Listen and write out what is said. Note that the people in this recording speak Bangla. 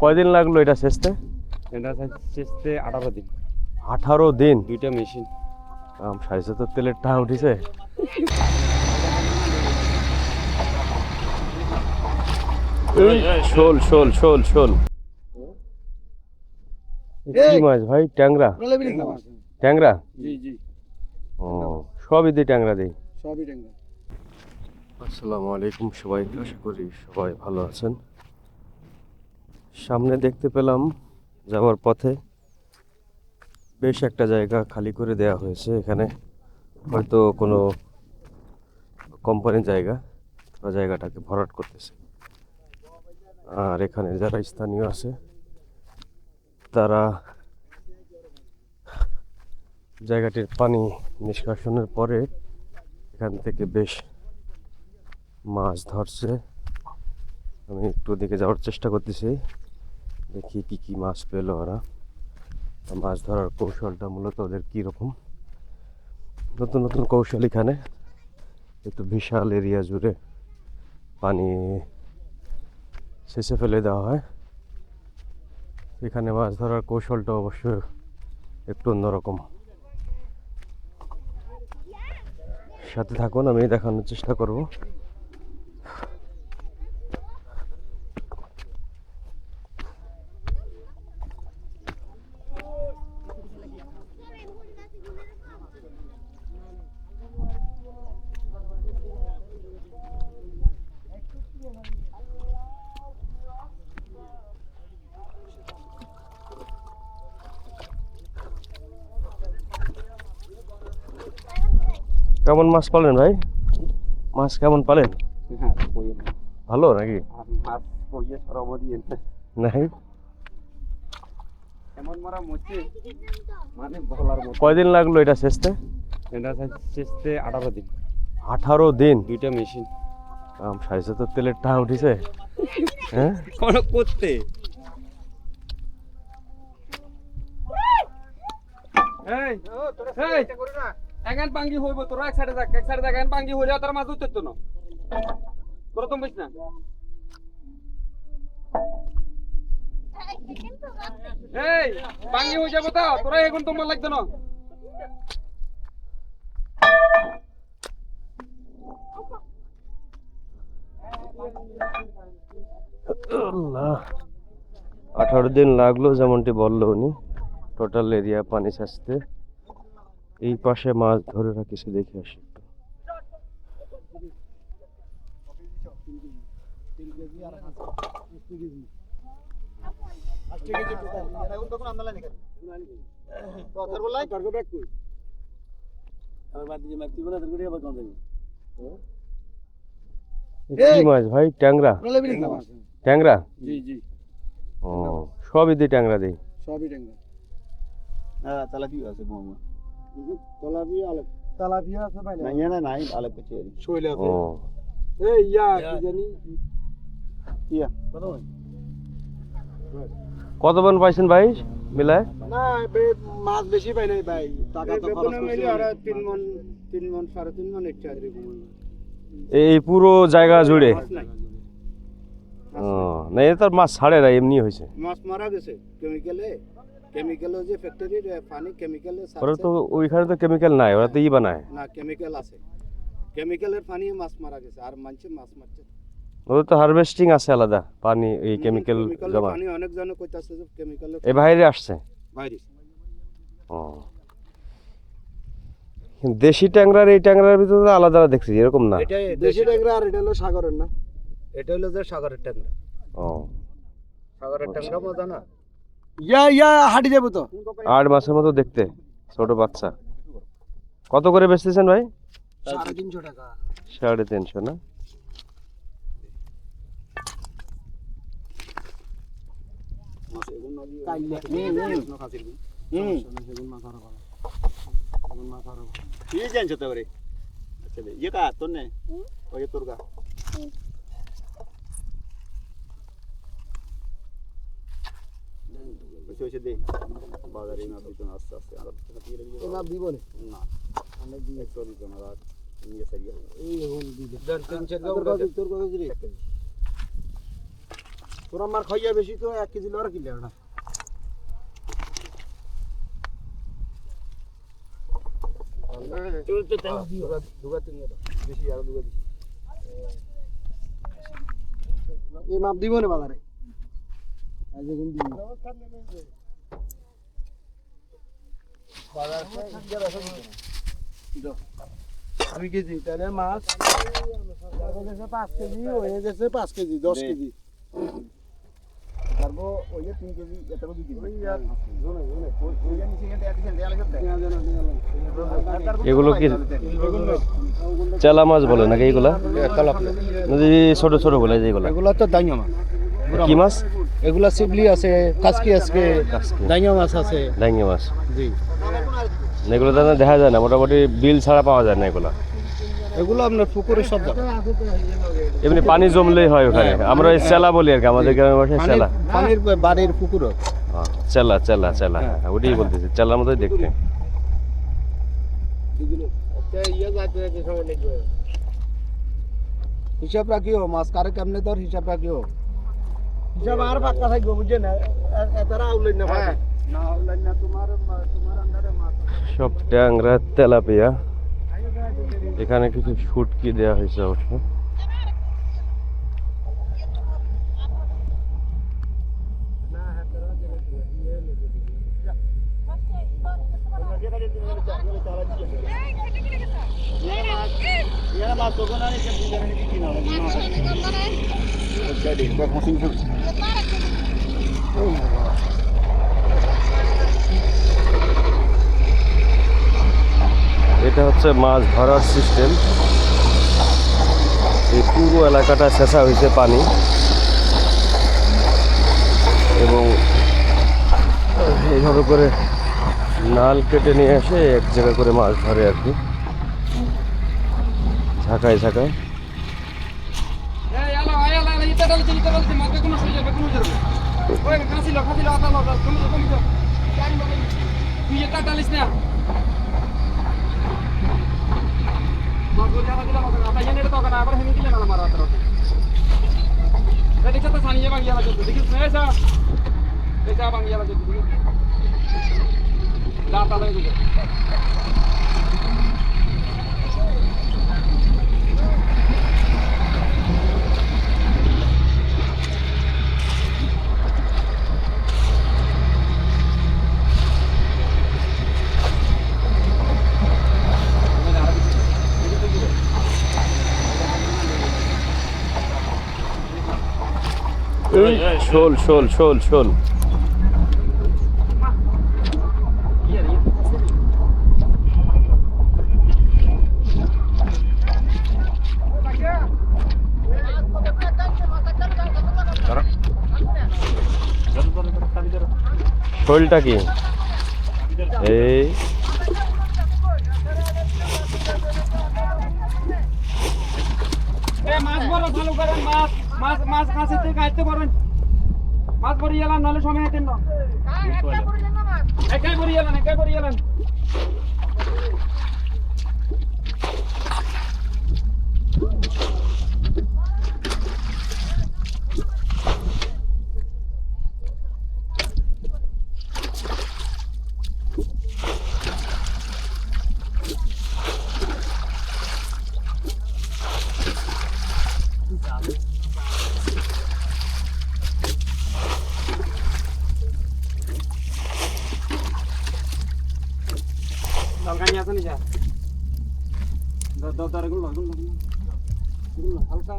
কয়দিন লাগলো এটা শেষতে? এটা শেষতে 18 দিন। 18 দিন? দুইটা মেশিন। 70 তেলের টাকা উঠিছে। শোল শোল শোল শোল। কি মাছ ভাই? ট্যাংরা? ট্যাংরা? জি জি, ও, সবই দিয়ে ট্যাংরা দিই। সবই ট্যাংরা। আসসালামু আলাইকুম সবাইকে, আশা করি সবাই ভালো আছেন। সামনে দেখতে পেলাম যাওয়ার পথে বেশ একটা জায়গা খালি করে দেওয়া হয়েছে। এখানে হয়তো কোনো কোম্পানির জায়গা বা জায়গাটাকে ভরাট করতেছে। আর এখানে যারা স্থানীয় আছে তারা জায়গাটির পানি নিষ্কাশনের পরে এখান থেকে বেশ মাছ ধরছে। আমি একটু দিকে যাওয়ার চেষ্টা করতেছি, দেখি কি কি মাছ পেলো ওরা। মাছ ধরার কৌশলটা মূলত ওদের কীরকম, নতুন নতুন কৌশল। এখানে একটু বিশাল এরিয়া জুড়ে পানি শেষে ফেলে দেওয়া হয়। এখানে মাছ ধরার কৌশলটা অবশ্য একটু অন্যরকম। সাথে থাকুন, আমি দেখানোর চেষ্টা করব। কেমন মাছ পালেন ভাই? মাছ কেমন পালেন? হ্যাঁ, ভালো নাকি? মাছ কইয়ে সরবদি নাই? এমন মারা মরছে মানে বলার মতো। কয়দিন লাগলো এটা শেষতে? এটা শেষতে 18 দিন। 18 দিন? দুইটা মেশিন। 70 তেলের টাকা উঠিছে। হ্যাঁ, কোন করতে এই এই এখান পাঙ্গি হইব, তোরা এক সাইডে থাক, এক সাইডে থাক। এখান পাঙ্গি হইলে তার মাছ উঠতে না তোরা তো বুঝ না। এই পাঙ্গি হয়ে যাবো তো, তোরা এখন তোমার লাগতো না। আল্লাহ, 18 দিন লাগলো যেমনটি বললো উনি। টোটাল এরিয়া পানি ছাড়তে। এই পাশে মাছ ধরে রাখিছে, দেখে আসি একটু। কি মাছ ভাই? ট্যাংরা? ট্যাংরা? জি জি, ও, সবই দিয়ে ট্যাংরা দিই। সবই ট্যাংরা। হ্যাঁ, তেলাপিয়া আছে মামা। তেলাপিয়া আছে ভাই, না না নাই আলেপ কিছু এর। শৈল ও, আছে। এই ইয়া কি জানি ইয়া কত? কত বন পাইছেন ভাই মিলায়? না, মাছ বেশি পাই নাই ভাই, টাকা তো খরচ করছি। আর 3 মণ 3.5 মণ ইচ্ছা আছে এরকম। এই পুরো জায়গা জুড়ে? মাছ নাই। ও, না এটা তার মাছ ছাড়ে না, এমনি হয়েছে। মাছ মারা গেছে কেমিক্যালে যে ফ্যাক্টরির পানি কেমিক্যালে ওরা তো ওইখানে তো কেমিক্যাল নাই, ওরা তো ই বানায়। না, কেমিক্যাল আছে, কেমিক্যালের পানি মাছ মারা গেছে। আর মাছ মারছে। ওদের তো হারভেস্টিং আছে আলাদা, পানি এই কেমিক্যাল জমা। পানি অনেক জনে কইতাছে যে কেমিক্যাল এই বাইরে আসছে। বাইরে। ও, দেশি ট্যাংরার এই ট্যাংরার ভিতরে তো আলাদা দেখছি, এরকম না। এটা দেশি ট্যাংরা, আর এটা হলো সাগরের। না, এটা হলো যে সাগরের ট্যাংরা। ও, সাগরের ট্যাংরা মজা না। ইয়া হাঁটি যাবো তো। 8 মাসের মতো দেখতে, ছোট বাচ্চা। কত করে বেচতেছেন ভাই? 350 টাকা। 350 না? ঠিক জানছ তো রে। আচ্ছা ইয়ে কা তোর নে ওই তোর কা ওইসে দে বাজারে না দিত না, আস্তে আস্তে আর না দিব না অনেক দিন একটু দিত না আর নিয়ে সারিয়া এই এখন দিব। 3-4 গাও তোর কাছে রে। তোরা মার খাইয়া বেশি তো 1 কেজি লড়া কিনলে না এই মাপ দিব না বাজারে আজ এখন দিব দুই কেজি তাহলে মাছ 5 কেজি হয়ে গেছে 5 কেজি 10 কেজি তারপর ওই যে 3 কেজি এটা 2 কেজি এগুলো কি চেলা মাছ বলে নাকি এগুলা ছোট ছোট বলে যেগুলা এগুলা তো দাইয়া মাছ কি মাছ এগুলা সিবলি আছে কাসকি আছে দাইয়া মাছ আছে ডাঙ্গি মাছ জি এগুলো তো দেখা যায় না মোটামুটি বিল ছাড়া পাওয়া যায় না এগুলা এগুলো আপনার পুকুরে সব যাবে এমনি পানি জমলেই হয় ওখানে আমরা এই চেলা বলি আর কি আমাদের গ্রামের ভাষায় চেলা পানির বাড়ির পুকুর চেলা চেলা চেলা ওটাই বলতেছি চেলার মতোই দেখতে হিসাব রাখিও মাছ কারে কেমনে তোর হিসাব রাখিও হিসাব আর পাক্কা থাকবে বুঝছেন এতারা আউলেন না পাবে না আউলেন না তোমার আন্ডারে মাছ সব ট্যাংরা তেলাপিয়া এখানে কিছু শুটকি দেওয়া হয়েছে অবশ্য এটা হচ্ছে মাছ ধরার সিস্টেম এই পুরো এলাকাটা ছেঁচা হয়েছে পানি এবং এইভাবে করে নাল কেটে নিয়ে এসে এক জায়গা করে মাছ ধরে আর কি ঝাঁকায় ঝাঁকায় শোল শোল শোল শোল শোলটা কি এই মাছ বড় ভালো করেন মাছ মাছ মাছ কাছে থেকে কাটতে পারেন মাছ বড় এলান নাহলে সময় হাতেন না একাই বড় এলান Dalganya apa nih, Cak? Dar-dar, gula, haluska.